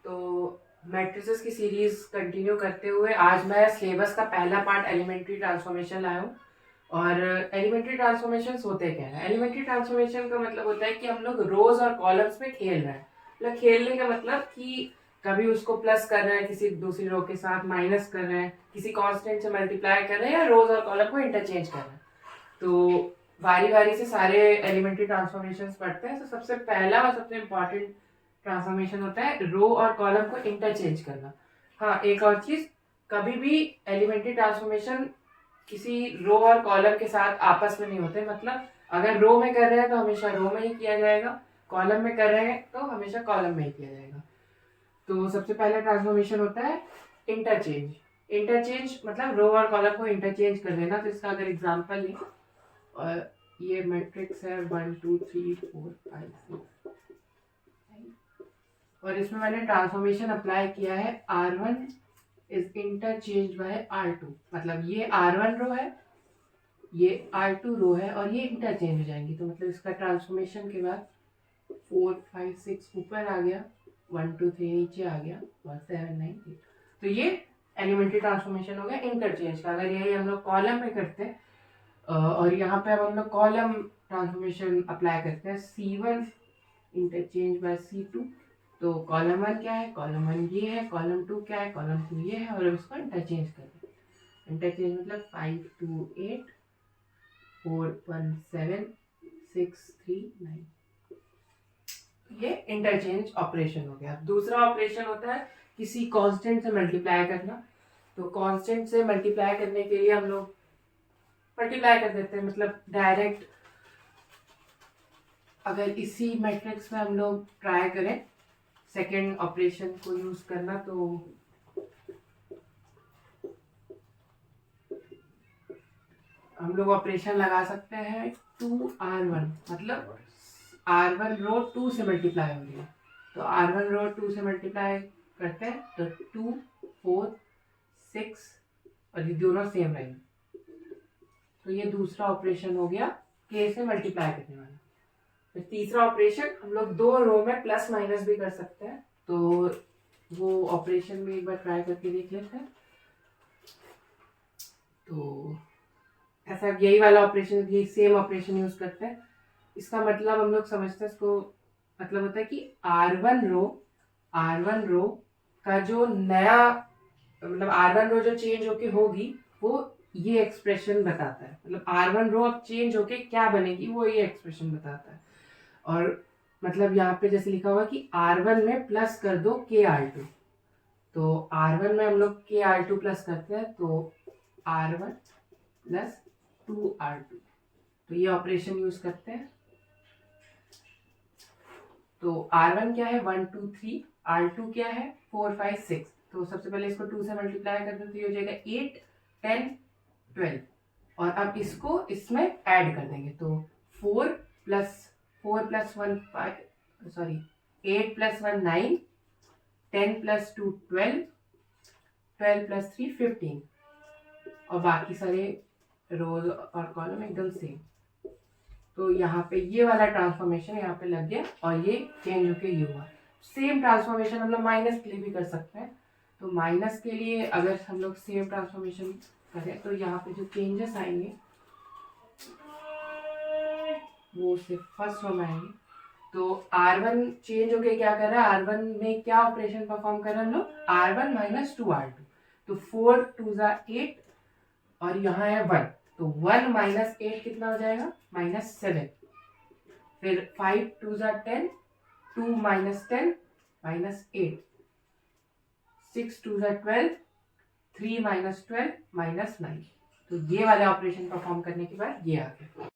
तो मैट्रिसेस की series continue करते हुए आज मैं सिलेबस का पहला पार्ट एलिमेंट्री ट्रांसफॉर्मेशन लाया हूँ। और एलिमेंट्री ट्रांसफॉर्मेशन होते क्या है? एलिमेंट्री ट्रांसफॉर्मेशन का मतलब होता है कि हम लोग रोज और कॉलम्स में खेल रहे हैं। मतलब खेलने का मतलब कि कभी उसको प्लस कर रहे हैं किसी दूसरी रो के साथ, माइनस कर रहे हैं, किसी कांस्टेंट से मल्टीप्लाई कर रहे हैं, या रोज और कॉलम को इंटरचेंज कर रहे हैं। तो बारी बारी से सारे एलिमेंट्री ट्रांसफॉर्मेशंस पढ़ते हैं। तो सबसे पहला और सबसे इम्पोर्टेंट ट्रांसफॉर्मेशन होता है रो और कॉलम को इंटरचेंज करना। हाँ, एक और चीज, कभी भी एलिमेंट्री ट्रांसफॉर्मेशन किसी रो और कॉलम के साथ आपस में नहीं होते। मतलब अगर रो में कर रहे हैं तो हमेशा रो में ही किया जाएगा, कॉलम में कर रहे हैं तो हमेशा कॉलम में ही किया जाएगा। तो सबसे पहला ट्रांसफॉर्मेशन होता है इंटरचेंज। इंटरचेंज मतलब रो और कॉलम को इंटरचेंज कर देना। तो इसका अगर एग्जांपल लें, और ये मैट्रिक्स है 1 2 3 4 5 6, और इसमें मैंने ट्रांसफॉर्मेशन अप्लाई किया है R1 is interchange bye R2। मतलब ये R1 रो है, ये R2 रो है, और ये इंटरचेंज हो जाएंगी। तो मतलब इसका ट्रांसफॉर्मेशन के बाद 4 5 6 ऊपर आ गया, 1 2 3 नीचे आ गया, और 7 9 8। तो ये एलिमेंट्री ट्रांसफॉर्मेशन हो गया इंटरचेंज का। अगर यही हम लोग कॉलम में करते हैं, और यहाँ पे अब हम लोग कॉलम ट्रांसफॉर्मेशन अप्लाई करते हैं, C1 इंटरचेंज बाय C2। तो कॉलम 1 क्या है, कॉलम 1 ये है, कॉलम 2 क्या है, कॉलम 2 ये है, और अब इसको इंटरचेंज कर दें। इंटरचेंज मतलब 5 2 8 4 1 7 6 3 9। ये इंटरचेंज ऑपरेशन हो गया। दूसरा ऑपरेशन होता है किसी कांस्टेंट से मल्टीप्लाई करना। तो कांस्टेंट से मल्टीप्लाई करने के लिए हम लोग मल्टीप्लाई कर देते हैं। मतलब डायरेक्ट अगर इसी मैट्रिक्स में हम लोग ट्राई करें सेकेंड ऑपरेशन को यूज करना, तो हम लोग ऑपरेशन लगा सकते हैं 2R1। मतलब R1 रो 2 से मल्टीप्लाई हो रही है, तो R1 रो 2 से मल्टीप्लाई करते हैं तो 2 4 6, और ये दोनों सेम रहेंगे। तो ये दूसरा ऑपरेशन हो गया K से मल्टीप्लाई करने वाला। फिर तीसरा ऑपरेशन, हम लोग दो रो में प्लस माइनस भी कर सकते हैं। तो वो ऑपरेशन भी एक बार ट्राई करके देख लेते हैं। तो ऐसा यही वाला ऑपरेशन, यही सेम ऑपरेशन यूज करते हैं। इसका मतलब हम लोग समझते हैं, इसको मतलब होता है कि R1 रो का जो नया, मतलब R1 रो जो चेंज होके होगी वो ये एक्सप्रेशन बताता है। मतलब R1 रो अब चेंज होके क्या बनेगी वो ये एक्सप्रेशन बताता है। और मतलब यहाँ पे जैसे लिखा हुआ कि R1 में प्लस कर दो KR2। तो R1 में हम लोग KR2 प्लस करते हैं, तो R1 प्लस 2R2। तो ये ऑपरेशन यूज करते हैं। तो R1 क्या है 1 2 3, R2 क्या है 4 5 6। तो सबसे पहले इसको 2 से मल्टीप्लाई कर दो तो ये हो जाएगा 8 10 12, और अब इसको इसमें ऐड कर देंगे। तो 4 plus 1 5, sorry 8 plus 1 9, 10 plus 2 12, 12 plus 3 15, और बाकी सारे रोज और कॉलम एकदम सेम। तो यहाँ पे ये वाला ट्रांसफॉर्मेशन यहाँ पे लग गया, और ये चेंज होके ये हुआ। सेम ट्रांसफॉर्मेशन हम लोग माइनस के लिए भी कर सकते हैं। तो माइनस के लिए अगर हम लोग सेम ट्रांसफॉर्मेशन करें तो यहाँ पे जो चेंजेस आएंगे वो सिर्फ फर्स्ट रो में आएंगे। तो R1 चेंज होके क्या कर रहा है, R1 में क्या ऑपरेशन परफॉर्म कर रहे हैं हम लोग, R1 माइनस 2R2। तो 4 2 8, और यहाँ है 1, तो 1 माइनस 8 कितना हो जाएगा, -7। फिर 5 2 10, 2 माइनस 10 -8, 6 2 12, 3 माइनस 12 -9। तो ये वाले ऑपरेशन परफॉर्म करने के बाद ये आ गया।